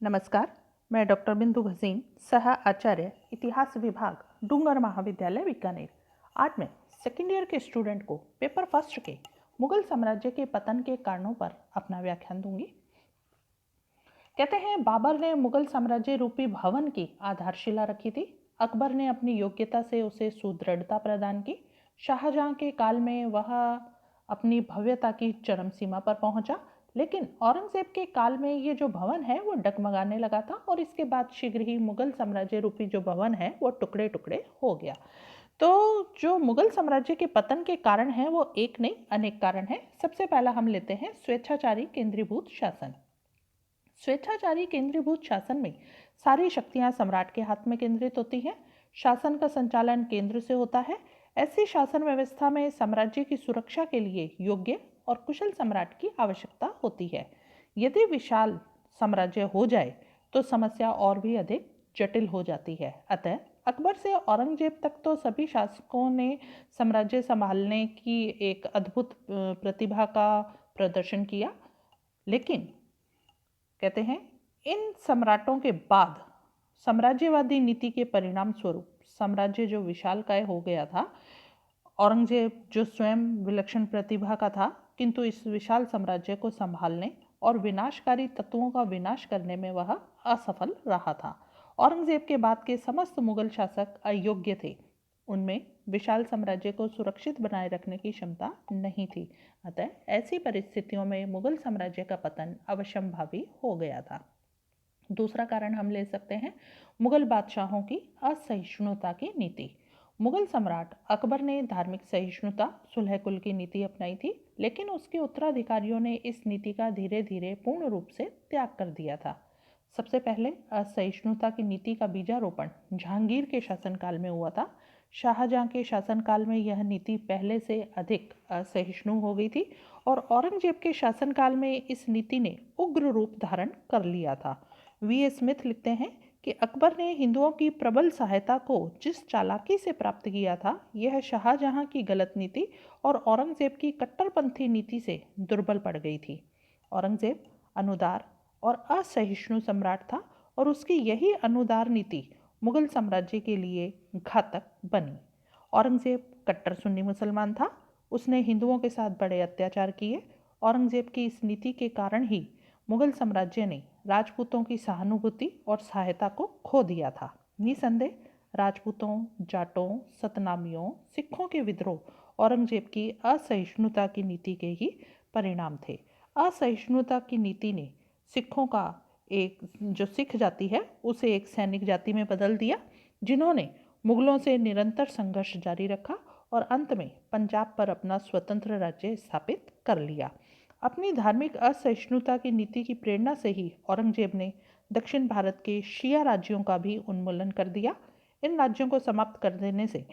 नमस्कार, मैं डॉक्टर बिंदु भसीन, सह आचार्य इतिहास विभाग, डूंगर महाविद्यालय बीकानेर। आज मैं सेकेंड ईयर के स्टूडेंट को पेपर फर्स्ट के मुगल साम्राज्य के पतन के कारणों पर अपना व्याख्यान दूंगी। कहते हैं बाबर ने मुगल साम्राज्य रूपी भवन की आधारशिला रखी थी। अकबर ने अपनी योग्यता से उसे सुदृढ़ता प्रदान की। शाहजहां के काल में वह अपनी भव्यता की चरम सीमा पर पहुंचा, लेकिन औरंगजेब के काल में ये जो भवन है वो डगमगाने लगा था और इसके बाद शीघ्र ही मुगल साम्राज्य रूपी जो भवन है वो टुकड़े टुकड़े हो गया। तो जो मुगल साम्राज्य के पतन के कारण है वो एक नहीं अनेक कारण है। सबसे पहला हम लेते हैं स्वेच्छाचारी केंद्रीभूत शासन। स्वेच्छाचारी केंद्रीभूत शासन में सारी शक्तियां सम्राट के हाथ में केंद्रित होती हैं। शासन का संचालन केंद्र से होता है। ऐसी शासन व्यवस्था में साम्राज्य की सुरक्षा के लिए योग्य और कुशल सम्राट की आवश्यकता होती है। यदि विशाल साम्राज्य हो जाए तो समस्या और भी अधिक जटिल हो जाती है। अतः अकबर से औरंगजेब तक तो सभी शासकों ने साम्राज्य संभालने की एक अद्भुत प्रतिभा का प्रदर्शन किया, लेकिन कहते हैं इन सम्राटों के बाद साम्राज्यवादी नीति के परिणाम स्वरूप साम्राज्य जो विशालकाय हो गया था। औरंगजेब जो स्वयं विलक्षण प्रतिभा का था, किंतु इस विशाल साम्राज्य को संभालने और विनाशकारी तत्वों का विनाश करने में वह असफल रहा था। औरंगजेब के बाद के समस्त मुगल शासक अयोग्य थे। उनमें विशाल साम्राज्य को सुरक्षित बनाए रखने की क्षमता नहीं थी। अतः ऐसी परिस्थितियों में मुगल साम्राज्य का पतन अवश्यंभावी हो गया था। दूसरा कारण हम ले सकते हैं मुगल बादशाहों की असहिष्णुता की नीति। मुगल सम्राट अकबर ने धार्मिक सहिष्णुता सुलह कुल की नीति अपनाई थी, लेकिन उसके उत्तराधिकारियों ने इस नीति का धीरे धीरे पूर्ण रूप से त्याग कर दिया था। सबसे पहले असहिष्णुता की नीति का बीजारोपण जहांगीर के शासनकाल में हुआ था। शाहजहां के शासनकाल में यह नीति पहले से अधिक असहिष्णु हो गई थी और औरंगजेब के शासनकाल में इस नीति ने उग्र रूप धारण कर लिया था। वी स्मिथ लिखते हैं कि अकबर ने हिंदुओं की प्रबल सहायता को जिस चालाकी से प्राप्त किया था, यह शाहजहां की गलत नीति और औरंगजेब की कट्टरपंथी नीति से दुर्बल पड़ गई थी। औरंगजेब अनुदार और असहिष्णु सम्राट था और उसकी यही अनुदार नीति मुगल साम्राज्य के लिए घातक बनी। औरंगजेब कट्टर सुन्नी मुसलमान था। उसने हिंदुओं के साथ बड़े अत्याचार किए। औरंगजेब की इस नीति के कारण ही मुगल साम्राज्य ने राजपूतों की सहानुभूति और सहायता को खो दिया था। निसंदेह राजपूतों, जाटों, सतनामियों, सिखों के विद्रोह औरंगजेब की असहिष्णुता की नीति के ही परिणाम थे। असहिष्णुता की नीति ने सिखों का एक जो सिख जाति है उसे एक सैनिक जाति में बदल दिया, जिन्होंने मुगलों से निरंतर संघर्ष जारी रखा और अंत में पंजाब पर अपना स्वतंत्र राज्य स्थापित कर लिया। अपनी धार्मिक असहिष्णुता की नीति की प्रेरणा से ही औरंगजेब ने दक्षिण भारत के शिया राज्यों का भी उन्मूलन कर दिया। इन राज्यों को समाप्त कर देने से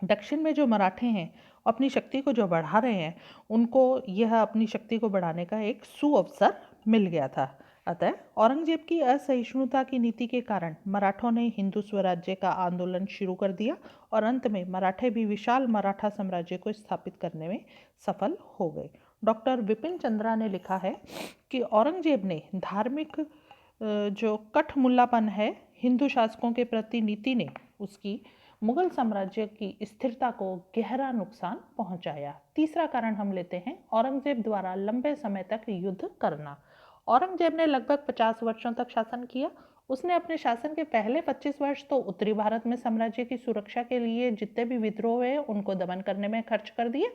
दक्षिण में जो मराठे हैं अपनी शक्ति को जो बढ़ा रहे हैं, उनको यह अपनी शक्ति को बढ़ाने का एक सुअवसर मिल गया था। अतः औरंगजेब की असहिष्णुता की नीति के कारण मराठों ने हिंदू स्वराज्य का आंदोलन शुरू कर दिया और अंत में मराठे भी विशाल मराठा साम्राज्य को स्थापित करने में सफल हो गए। डॉक्टर विपिन चंद्रा ने लिखा है कि औरंगजेब ने धार्मिक जो कठमुल्लापन है हिंदू शासकों के प्रति नीति ने उसकी मुगल साम्राज्य की स्थिरता को गहरा नुकसान पहुंचाया। तीसरा कारण हम लेते हैं औरंगजेब द्वारा लंबे समय तक युद्ध करना। औरंगजेब ने लगभग 50 वर्षों तक शासन किया। उसने अपने शासन के पहले 25 वर्ष तो उत्तरी भारत में साम्राज्य की सुरक्षा के लिए जितने भी विद्रोह हुए उनको दमन करने में खर्च कर दिए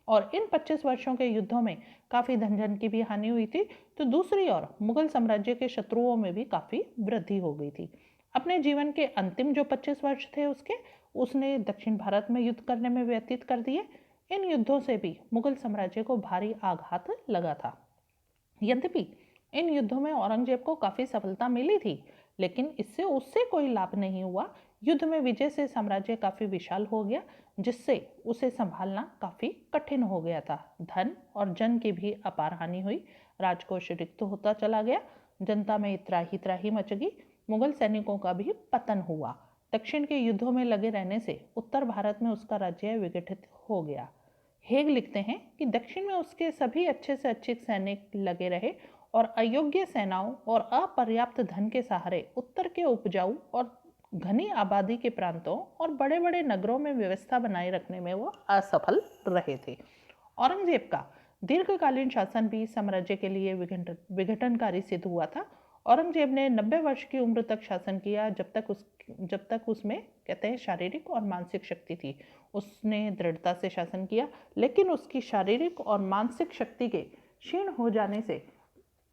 और इन 25 वर्षों के युद्धों में काफ़ी धन जन की भी हानि हुई थी। तो दूसरी ओर मुगल साम्राज्य के शत्रुओं में भी काफ़ी वृद्धि हो गई थी। अपने जीवन के अंतिम जो 25 वर्ष थे उसने दक्षिण भारत में युद्ध करने में व्यतीत कर दिए। इन युद्धों से भी मुगल साम्राज्य को भारी आघात लगा था। यद्यपि इन युद्धों में औरंगजेब को काफ़ी सफलता मिली थी, लेकिन इससे उससे कोई लाभ नहीं हुआ। युद्ध में विजय से साम्राज्य काफ़ी विशाल हो गया, जिससे उसे संभालना काफ़ी कठिन हो गया था। धन और जन की भी अपार हानि हुई। राजकोष रिक्त होता चला गया। जनता में त्राही त्राही मच गई। मुगल सैनिकों का भी पतन हुआ। दक्षिण के युद्धों में लगे रहने से उत्तर भारत में उसका राज्य विघटित हो गया। हेग लिखते हैं कि दक्षिण में उसके सभी अच्छे से अच्छे सैनिक लगे रहे और अयोग्य सेनाओं और अपर्याप्त धन के सहारे उत्तर के उपजाऊ और घनी आबादी के प्रांतों और बड़े बड़े नगरों में व्यवस्था बनाए रखने में वो असफल रहे थे। औरंगजेब का दीर्घकालीन शासन भी साम्राज्य के लिए विघटनकारी सिद्ध हुआ था। औरंगजेब ने 90 वर्ष की उम्र तक शासन किया। जब तक उसमें कहते हैं शारीरिक और मानसिक शक्ति थी, उसने दृढ़ता से शासन किया, लेकिन उसकी शारीरिक और मानसिक शक्ति के क्षीण हो जाने से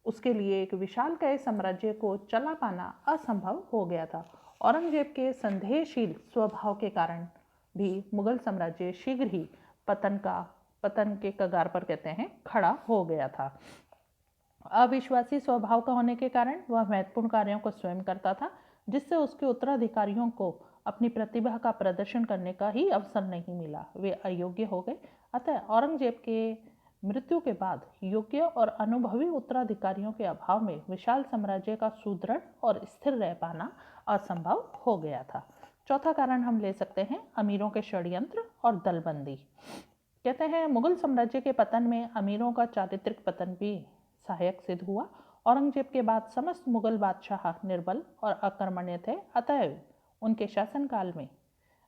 उसके लिए एक विशालकाय साम्राज्य को चला पाना असंभव हो गया था। औरंगजेब के संदेहशील स्वभाव के कारण भी मुगल साम्राज्य शीघ्र ही पतन के कगार पर कहते हैं खड़ा हो गया था। अविश्वासी स्वभाव का होने के कारण वह महत्वपूर्ण कार्यों को स्वयं करता था, जिससे उसके उत्तराधिकारियों को अपनी प्रतिभा का प्रदर्शन करने का ही अवसर नहीं मिला। वे अयोग्य हो गए। अतः औरंगजेब के मृत्यु के बाद योग्य और अनुभवी उत्तराधिकारियों के अभाव में विशाल साम्राज्य का सुदृढ़ और स्थिर रह पाना असंभव हो गया था। चौथा कारण हम ले सकते हैं अमीरों के षड्यंत्र और दलबंदी। कहते हैं मुगल साम्राज्य के पतन में अमीरों का चारित्रिक पतन भी सहायक सिद्ध हुआ। औरंगजेब के बाद समस्त मुगल बादशाह निर्बल और अकर्मण्य थे, अतएव उनके शासनकाल में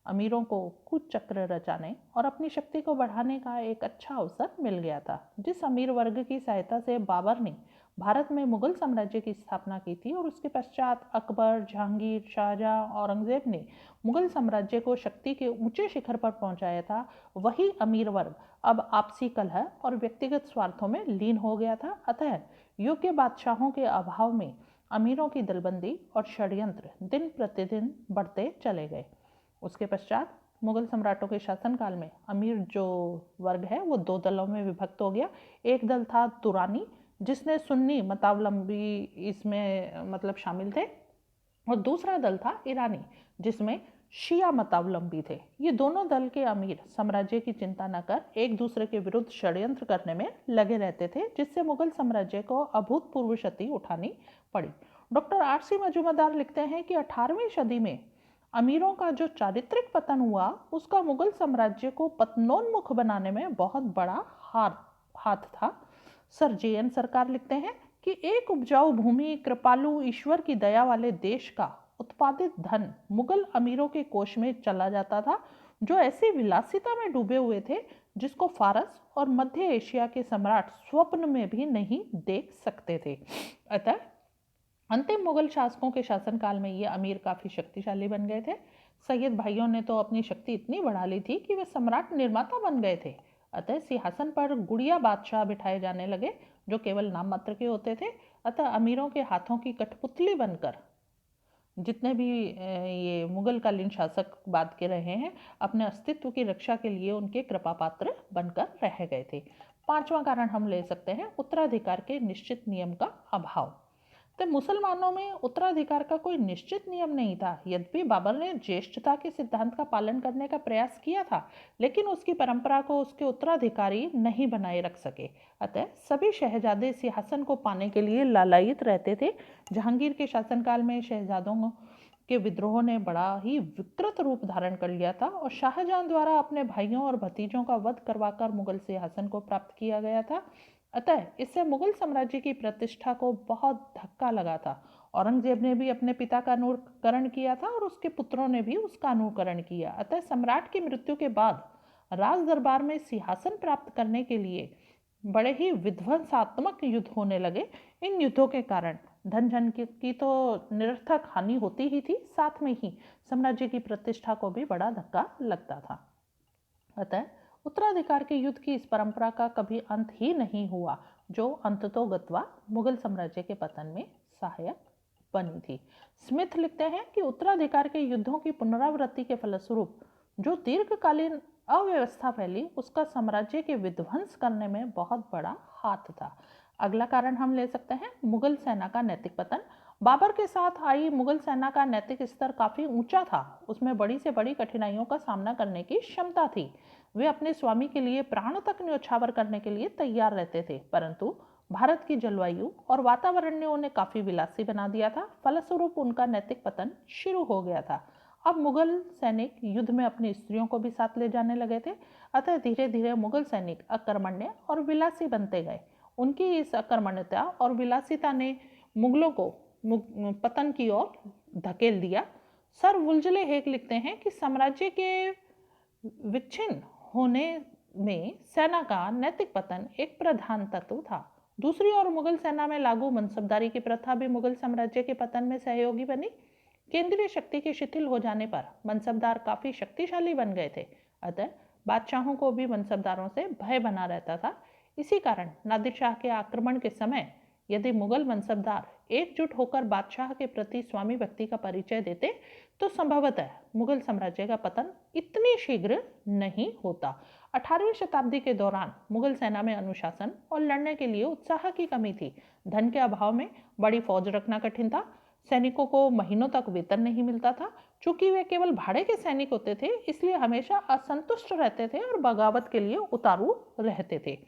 अमीरों को कुचक्र रचाने और अपनी शक्ति को बढ़ाने का एक अच्छा अवसर मिल गया था। जिस अमीर वर्ग की सहायता से बाबर ने भारत में मुगल साम्राज्य की स्थापना की थी और उसके पश्चात अकबर, जहांगीर, शाहजहां, औरंगजेब ने मुगल साम्राज्य को शक्ति के ऊंचे शिखर पर पहुंचाया था, वही अमीर वर्ग अब आपसी कलह और व्यक्तिगत स्वार्थों में लीन हो गया था। अतः योग्य बादशाहों के अभाव में अमीरों की दलबंदी और षड्यंत्र दिन प्रतिदिन बढ़ते चले गए। उसके पश्चात मुगल सम्राटों के शासनकाल में अमीर जो वर्ग है वो दो दलों में विभक्त हो गया। एक दल था तुरानी, जिसने सुन्नी मतावलंबी इसमें मतलब शामिल थे, और दूसरा दल था ईरानी, जिसमें शिया मतावलंबी थे। ये दोनों दल के अमीर साम्राज्य की चिंता न कर एक दूसरे के विरुद्ध षड्यंत्र करने में लगे रहते थे, जिससे मुगल साम्राज्य को अभूतपूर्व क्षति उठानी पड़ी। Doctor RC. मजूमदार लिखते हैं कि 18वीं सदी में अमीरों का जो चारित्रिक पतन हुआ, उसका मुगल साम्राज्य को पतनोन्मुख बनाने में बहुत बड़ा हाथ था। Sir JN. सरकार लिखते हैं कि एक उपजाऊ भूमि, कृपालु, ईश्वर की दया वाले देश का उत्पादित धन मुगल अमीरों के कोष में चला जाता था, जो ऐसी विलासिता में डूबे हुए थे जिसको फारस और मध्य एशिया के सम्राट स्वप्न में भी नहीं देख सकते थे। अतः अंतिम मुगल शासकों के शासनकाल में ये अमीर काफ़ी शक्तिशाली बन गए थे। सैयद भाइयों ने तो अपनी शक्ति इतनी बढ़ा ली थी कि वे सम्राट निर्माता बन गए थे। अतः सिंहासन पर गुड़िया बादशाह बिठाए जाने लगे, जो केवल नाम मात्र के होते थे। अतः अमीरों के हाथों की कठपुतली बनकर जितने भी ये मुगलकालीन शासक बाद के रहे हैं, अपने अस्तित्व की रक्षा के लिए उनके कृपा पात्र बनकर रह गए थे। पांचवा कारण हम ले सकते हैं उत्तराधिकार के निश्चित नियम का अभाव। तो मुसलमानों में उत्तराधिकार का कोई निश्चित नियम नहीं था। यद्यपि बाबर ने ज्येष्ठता के सिद्धांत का पालन करने का प्रयास किया था, लेकिन उसकी परंपरा को उसके उत्तराधिकारी नहीं बनाए रख सके। अतः सभी शहजादे सिंहासन को पाने के लिए लालायित रहते थे। जहांगीर के शासनकाल में शहजादों के विद्रोह ने बड़ा ही विकृत रूप धारण कर लिया था और शाहजहां द्वारा अपने भाइयों और भतीजों का वध करवाकर मुगल सिंहासन को प्राप्त किया गया था। अतः इससे मुगल साम्राज्य की प्रतिष्ठा को बहुत धक्का लगा था। औरंगजेब ने भी अपने पिता का अनुकरण किया था और उसके पुत्रों ने भी उसका अनुकरण किया। अतः सम्राट की मृत्यु के बाद राज दरबार में सिंहासन प्राप्त करने के लिए बड़े ही विध्वंसात्मक युद्ध होने लगे। इन युद्धों के कारण धन की तो निरर्थक हानि होती ही थी, साथ में ही साम्राज्य की प्रतिष्ठा को भी बड़ा धक्का लगता था। अतः उत्तराधिकार के युद्ध की इस परंपरा का कभी अंत ही नहीं हुआ, जो अंततोगत्वा मुगल साम्राज्य के पतन में सहायक बनी थी। स्मिथ लिखते हैं कि उत्तराधिकार के युद्धों की पुनरावृत्ति के फलस्वरूप जो दीर्घकालीन अव्यवस्था फैली, उसका साम्राज्य के विध्वंस करने में बहुत बड़ा हाथ था। अगला कारण हम ले सकते हैं मुगल सेना का नैतिक पतन। बाबर के साथ आई मुगल सेना का नैतिक स्तर काफ़ी ऊंचा था। उसमें बड़ी से बड़ी कठिनाइयों का सामना करने की क्षमता थी। वे अपने स्वामी के लिए प्राण तक न्यौछावर करने के लिए तैयार रहते थे, परंतु भारत की जलवायु और वातावरण ने उन्हें काफ़ी विलासी बना दिया था। फलस्वरूप उनका नैतिक पतन शुरू हो गया था। अब मुगल सैनिक युद्ध में अपनी स्त्रियों को भी साथ ले जाने लगे थे। अतः धीरे धीरे मुगल सैनिक अकर्मण्य और विलासी बनते गए। उनकी इस अकर्मण्यता और विलासिता ने मुगलों को पतन की ओर धकेल दिया। सर वुल्जले हेग लिखते हैं कि साम्राज्य के विच्छिन्न होने में सेना का नैतिक पतन एक प्रधान तत्व था। दूसरी ओर मुगल सेना में लागू मनसबदारी की प्रथा भी मुगल साम्राज्य के पतन में सहयोगी बनी। केंद्रीय शक्ति के शिथिल हो जाने पर मनसबदार काफी शक्तिशाली बन गए थे, अतः बादशाहों को भी मनसबदारों से भय बना रहता था। इसी कारण नादिर शाह के आक्रमण के समय यदि मुगल मनसबदार एकजुट होकर बादशाह के प्रति स्वामी भक्ति का परिचय देते तो संभवतः मुगल साम्राज्य का पतन इतनी शीघ्र नहीं होता। 18वीं शताब्दी के दौरान मुगल सेना में अनुशासन और लड़ने के लिए उत्साह की कमी थी। धन के अभाव में बड़ी फौज रखना कठिन था। सैनिकों को महीनों तक वेतन नहीं मिलता था। चूंकि वे केवल भाड़े के सैनिक होते थे, इसलिए हमेशा असंतुष्ट रहते थे और बगावत के लिए उतारू रहते थे।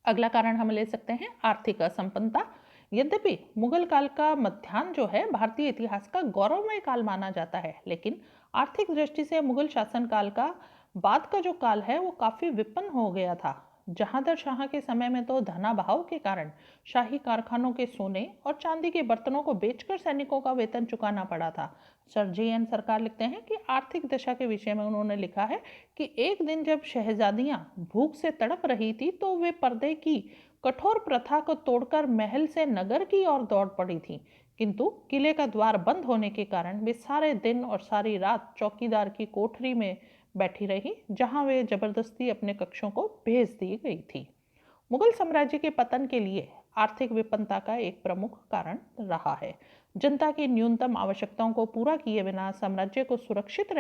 अगला कारण हम ले सकते हैं आर्थिक असंपन्नता। यद्यपि मुगल काल का मध्याह्न जो है भारतीय इतिहास का गौरवमय काल माना जाता है, लेकिन आर्थिक दृष्टि से मुगल शासन काल का बाद का जो काल है वो काफी विपन्न हो गया था। जहांगीर शाह के समय में तो धनाभाव के कारण शाही कारखानों के सोने और चांदी के बर्तनों को बेचकर सैनिकों का वेतन चुकाना पड़ा था। Sir GN. सरकार लिखते हैं कि आर्थिक दशा के विषय में उन्होंने लिखा है कि एक दिन जब शहजादियां भूख से तड़प रही थी तो वे पर्दे की कठोर प्रथा को तोड़कर महल से नगर की ओर दौड़ पड़ी थी, किंतु किले का द्वार बंद होने के कारण वे सारे दिन और सारी रात चौकीदार की कोठरी में बैठी रही, जहां वे जबरदस्ती अपने कक्षों को भेज दी गई थी। मुगल साम्राज्य के पतन के लिए आर्थिक विपन्नता का एक प्रमुख कारण रहा है। जनता की न्यूनतम आवश्यकताओं को पूरा किए बिना साम्राज्य को सुरक्षित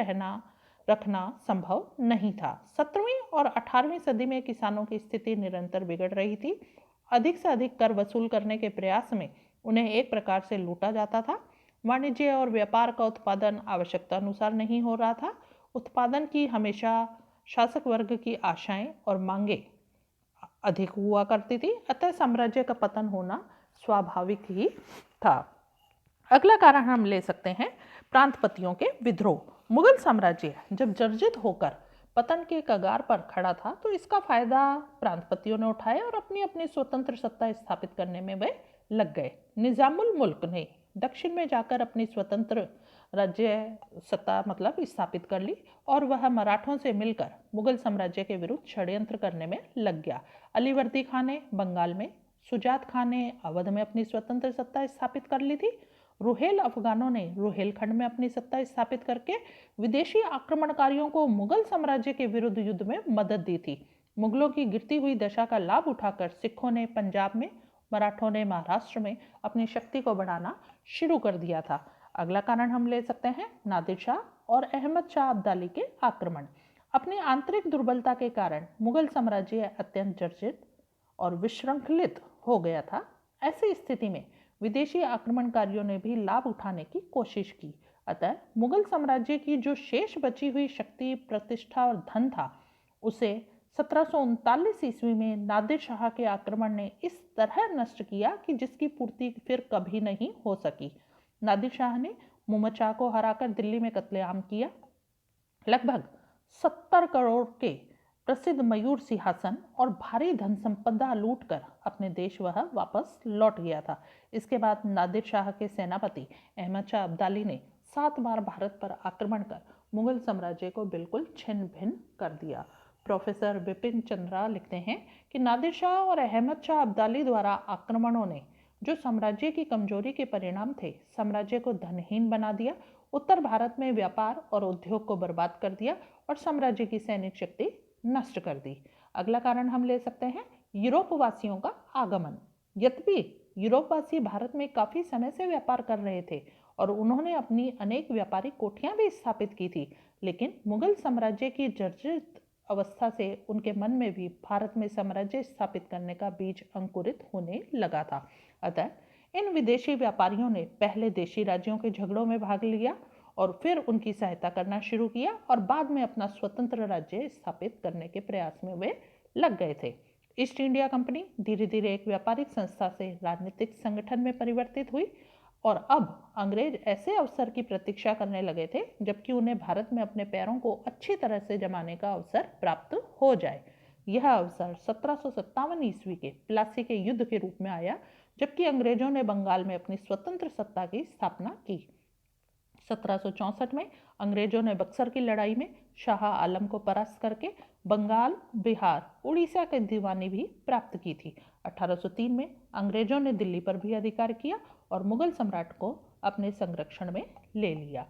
रखना संभव नहीं था। 17वीं और 18वीं सदी में किसानों की स्थिति निरंतर बिगड़ रही थी। अधिक से अधिक कर वसूल करने के प्रयास में उन्हें एक प्रकार से लूटा जाता था। वाणिज्य और व्यापार का उत्पादन आवश्यकता अनुसार नहीं हो रहा था। उत्पादन की हमेशा शासक वर्ग की आशाएं और मांगे अधिक हुआ करती थी, अतः साम्राज्य का पतन होना स्वाभाविक ही था। अगला कारण हम ले सकते हैं प्रांतपतियों के विद्रोह। मुगल साम्राज्य जब जर्जरित होकर पतन के कगार पर खड़ा था तो इसका फायदा प्रांतपतियों ने उठाया और अपनी अपनी स्वतंत्र सत्ता स्थापित करने में वे लग गए। निजामुल मुल्क ने दक्षिण में जाकर अपनी स्वतंत्र राज्य सत्ता स्थापित कर ली और वह मराठों से मिलकर मुगल साम्राज्य के विरुद्ध षड्यंत्र करने में लग गया। अलीवर्दी खान ने बंगाल में, सुजात खान ने अवध में अपनी स्वतंत्र सत्ता स्थापित कर ली थी। रुहेल अफगानों ने रुहेलखंड में अपनी सत्ता स्थापित करके विदेशी आक्रमणकारियों को मुगल साम्राज्य के विरुद्ध युद्ध में मदद दी थी। मुगलों की गिरती हुई दशा का लाभ उठाकर सिखों ने पंजाब में, मराठों ने महाराष्ट्र में अपनी शक्ति को बढ़ाना शुरू कर दिया था। अगला कारण हम ले सकते हैं नादिर शाह और अहमद शाह अब्दाली के आक्रमण। अपनी आंतरिक दुर्बलता के कारण मुगल साम्राज्य अत्यंत जर्जरित और विश्रंखलित हो गया था। ऐसी स्थिति में विदेशी आक्रमणकारियों ने भी लाभ उठाने की कोशिश की, अतः मुगल साम्राज्य की जो शेष बची हुई शक्ति, प्रतिष्ठा और धन था, उसे 1739 ईस्वी में नादिर शाह के आक्रमण ने इस तरह नष्ट किया कि जिसकी पूर्ति फिर कभी नहीं हो सकी। नादिर शाह ने मुहम्मद शाह को हराकर दिल्ली में कत्लेआम किया। लगभग 70 करोड़ के प्रसिद्ध मयूर सिंहासन और भारी धन संपदा लूटकर अपने देश वह वापस लौट गया था। इसके बाद नादिर शाह के सेनापति अहमद शाह अब्दाली ने 7 बार भारत पर आक्रमण कर मुगल साम्राज्य को बिल्कुल छिन्न भिन्न कर दिया। प्रोफेसर बिपिन चंद्रा लिखते हैं कि नादिर शाह और अहमद शाह अब्दाली द्वारा आक्रमणों ने जो साम्राज्य की कमजोरी के परिणाम थे, साम्राज्य को धनहीन बना दिया, उत्तर भारत में व्यापार और उद्योग को बर्बाद कर दिया और साम्राज्य की सैनिक शक्ति नष्ट कर दी। अगला कारण हम ले सकते हैं यूरोप वासियों का आगमन। यद्यपि यूरोपवासी भारत में काफी समय से व्यापार कर रहे थे और उन्होंने अपनी अनेक व्यापारिक कोठियां भी स्थापित की थी, लेकिन मुगल साम्राज्य की जर्जरित अवस्था से उनके मन में भी भारत में साम्राज्य स्थापित करने का बीज अंकुरित होने लगा था। अतः इन विदेशी व्यापारियों ने पहले देशी राज्यों के झगड़ों में भाग लिया और फिर उनकी सहायता करना शुरू किया और बाद में अपना स्वतंत्र राज्य स्थापित करने के प्रयास में वे लग गए थे। ईस्ट इंडिया कंपनी धीरे धीरे एक व्यापारिक संस्था से राजनीतिक संगठन में परिवर्तित हुई और अब अंग्रेज ऐसे अवसर की प्रतीक्षा करने लगे थे जबकि उन्हें भारत में अपने पैरों को अच्छी तरह से जमाने का अवसर प्राप्त हो जाए। यह अवसर 1757 ईस्वी के प्लासी के युद्ध के रूप में आया, जबकि अंग्रेजों ने बंगाल में अपनी स्वतंत्र सत्ता की स्थापना की। 1764 में अंग्रेजों ने बक्सर की लड़ाई में शाह आलम को परास्त करके बंगाल, बिहार, उड़ीसा की दीवानी भी प्राप्त की थी। 1803 में अंग्रेजों ने दिल्ली पर भी अधिकार किया और मुगल सम्राट को अपने संरक्षण में ले लिया।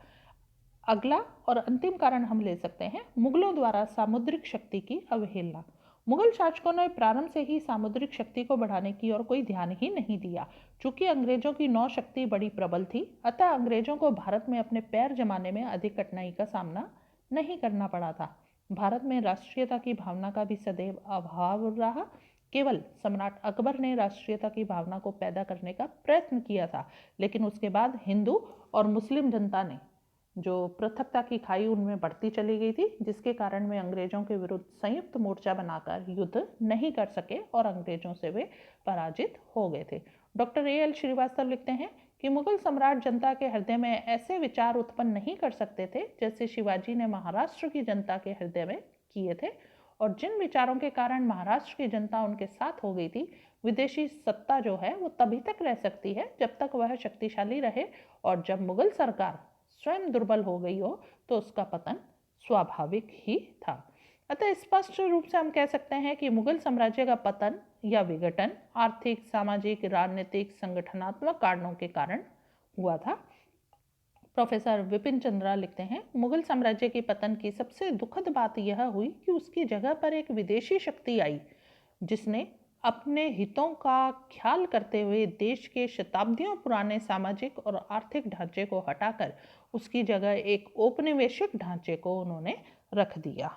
अगला और अंतिम कारण हम ले सकते हैं मुगलों द्वारा सामुद्रिक शक्ति की अवहेलना। मुगल शासकों ने प्रारंभ से ही सामुद्रिक शक्ति को बढ़ाने की ओर कोई ध्यान ही नहीं दिया। चूंकि अंग्रेजों की नौ शक्ति बड़ी प्रबल थी, अतः अंग्रेजों को भारत में अपने पैर जमाने में अधिक कठिनाई का सामना नहीं करना पड़ा था। भारत में राष्ट्रीयता की भावना का भी सदैव अभाव रहा। केवल सम्राट अकबर ने राष्ट्रीयता की भावना को पैदा करने का प्रयत्न किया था, लेकिन उसके बाद हिंदू और मुस्लिम जनता ने जो पृथकता की खाई उनमें बढ़ती चली गई थी, जिसके कारण वे अंग्रेजों के विरुद्ध संयुक्त मोर्चा बनाकर युद्ध नहीं कर सके और अंग्रेजों से वे पराजित हो गए थे। Doctor A.L. श्रीवास्तव लिखते हैं कि मुगल सम्राट जनता के हृदय में ऐसे विचार उत्पन्न नहीं कर सकते थे जैसे शिवाजी ने महाराष्ट्र की जनता के हृदय में किए थे, और जिन विचारों के कारण महाराष्ट्र की जनता उनके साथ हो गई थी, विदेशी सत्ता जो है वो तभी तक रह सकती है जब तक वह शक्तिशाली रहे, और जब मुगल सरकार स्वयं दुर्बल हो गई हो तो उसका पतन स्वाभाविक ही था। अतः स्पष्ट रूप से हम कह सकते हैं कि मुगल साम्राज्य का पतन या विघटन आर्थिक, सामाजिक, राजनीतिक, संगठनात्मक कारणों के कारण हुआ था। प्रोफेसर विपिन चंद्रा लिखते हैं, मुगल साम्राज्य के पतन की सबसे दुखद बात यह हुई कि उसकी जगह पर एक विदेशी शक्ति आई, जिसने अपने हितों का ख्याल करते हुए देश के शताब्दियों पुराने सामाजिक और आर्थिक ढांचे को हटाकर उसकी जगह एक औपनिवेशिक ढांचे को उन्होंने रख दिया।